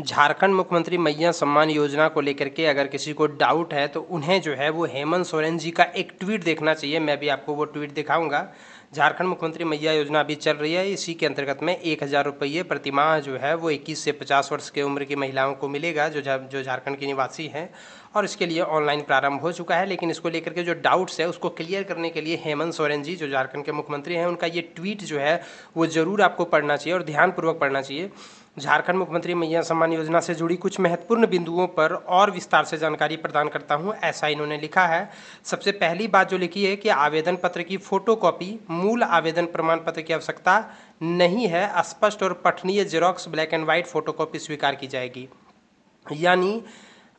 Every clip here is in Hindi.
झारखंड मुख्यमंत्री मैया सम्मान योजना को लेकर के अगर किसी को डाउट है तो उन्हें जो है वो हेमंत सोरेन जी का एक ट्वीट देखना चाहिए। मैं भी आपको वो ट्वीट दिखाऊंगा। झारखंड मुख्यमंत्री मैया योजना अभी चल रही है। इसी के अंतर्गत में 1,000 रुपये प्रतिमाह जो है वो 21 से 50 वर्ष की उम्र की महिलाओं को मिलेगा जो झारखंड की निवासी हैं। और इसके लिए ऑनलाइन प्रारंभ हो चुका है, लेकिन इसको लेकर के जो डाउट्स है उसको क्लियर करने के लिए हेमंत सोरेन जी जो झारखंड के मुख्यमंत्री हैं उनका ये ट्वीट जो है वो ज़रूर आपको पढ़ना चाहिए और ध्यानपूर्वक पढ़ना चाहिए। झारखंड मुख्यमंत्री मैया सम्मान योजना से जुड़ी कुछ महत्वपूर्ण बिंदुओं पर और विस्तार से जानकारी प्रदान करता हूं, ऐसा इन्होंने लिखा है। सबसे पहली बात जो लिखी है कि आवेदन पत्र की फोटोकॉपी मूल आवेदन प्रमाण पत्र की आवश्यकता नहीं है। स्पष्ट और पठनीय xerox black and white photocopy स्वीकार की जाएगी। यानी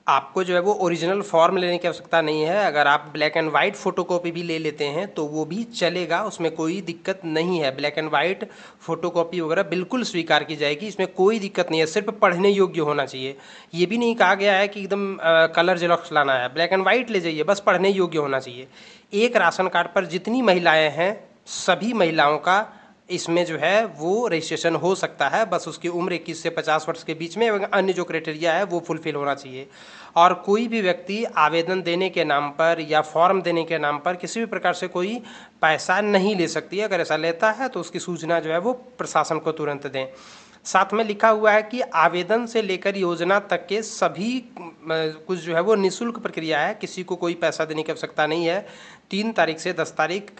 आपको जो है वो ओरिजिनल फॉर्म लेने की आवश्यकता नहीं है। अगर आप ब्लैक एंड वाइट फ़ोटोकॉपी भी ले लेते हैं तो वो भी चलेगा, उसमें कोई दिक्कत नहीं है। ब्लैक एंड वाइट फ़ोटोकॉपी वगैरह बिल्कुल स्वीकार की जाएगी, इसमें कोई दिक्कत नहीं है। सिर्फ पढ़ने योग्य होना चाहिए। ये भी नहीं कहा गया है कि एकदम कलर जेरॉक्स लाना है, ब्लैक एंड वाइट ले जाइए, बस पढ़ने योग्य होना चाहिए। एक राशन कार्ड पर जितनी महिलाएँ हैं सभी महिलाओं का इसमें जो है वो रजिस्ट्रेशन हो सकता है। बस उसकी उम्र 21 से 50 वर्ष के बीच में एवं अन्य जो क्राइटेरिया है वो फुलफिल होना चाहिए। और कोई भी व्यक्ति आवेदन देने के नाम पर या फॉर्म देने के नाम पर किसी भी प्रकार से कोई पैसा नहीं ले सकती है। अगर ऐसा लेता है तो उसकी सूचना जो है वो प्रशासन को तुरंत दें। साथ में लिखा हुआ है कि आवेदन से लेकर योजना तक के सभी कुछ जो है वो निःशुल्क प्रक्रिया है, किसी को कोई पैसा देने की आवश्यकता नहीं है। 3 तारीख से 10 तारीख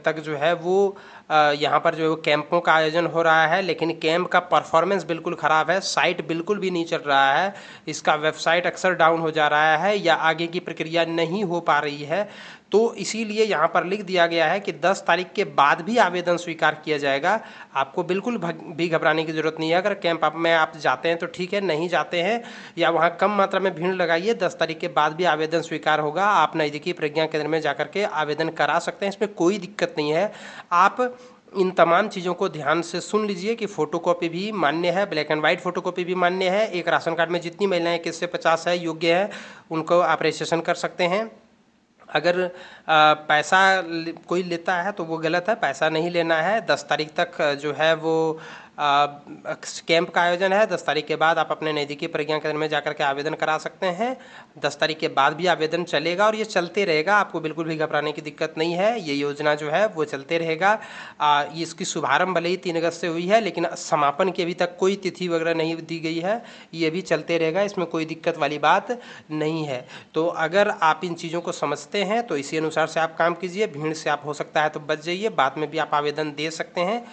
तक जो है वो यहाँ पर जो है वो कैंपों का आयोजन हो रहा है, लेकिन कैंप का परफॉर्मेंस बिल्कुल ख़राब है, साइट बिल्कुल भी नहीं चल रहा है, इसका वेबसाइट अक्सर डाउन हो जा रहा है या आगे की प्रक्रिया नहीं हो पा रही है। तो इसीलिए यहाँ पर लिख दिया गया है कि 10 तारीख के बाद भी आवेदन स्वीकार किया जाएगा। आपको बिल्कुल भी घबराने की ज़रूरत नहीं है। अगर कैंप में आप जाते हैं तो ठीक है, नहीं जाते हैं या वहाँ कम मात्रा में भीड़ लगाइए, 10 तारीख के बाद भी आवेदन स्वीकार होगा। आप नज़दीकी प्रज्ञा केंद्र में जाकर के आवेदन करा सकते हैं, इसमें कोई दिक्कत नहीं है। आप इन तमाम चीज़ों को ध्यान से सुन लीजिए कि फ़ोटोकॉपी भी मान्य है, ब्लैक एंड वाइट फ़ोटोकॉपी भी मान्य है। एक राशन कार्ड में जितनी महिलाएं 21 से 50 है योग्य है उनको आप रजिस्ट्रेशन कर सकते हैं। अगर पैसा कोई लेता है तो वो गलत है, पैसा नहीं लेना है। 10 तारीख तक जो है वो कैंप का आयोजन है। 10 तारीख के बाद आप अपने नज़दीकी प्रज्ञा केंद्र में जाकर के आवेदन करा सकते हैं। 10 तारीख के बाद भी आवेदन चलेगा और ये चलते रहेगा, आपको बिल्कुल भी घबराने की दिक्कत नहीं है। ये योजना जो है वो चलते रहेगा। इसकी शुभारंभ भले ही 3 अगस्त से हुई है, लेकिन समापन की अभी तक कोई तिथि वगैरह नहीं दी गई है। ये भी चलते रहेगा, इसमें कोई दिक्कत वाली बात नहीं है। तो अगर आप इन चीज़ों को समझते हैं तो इसी अनुसार से आप काम कीजिए। भीड़ से आप हो सकता है तो बच जाइए, बाद में भी आप आवेदन दे सकते हैं।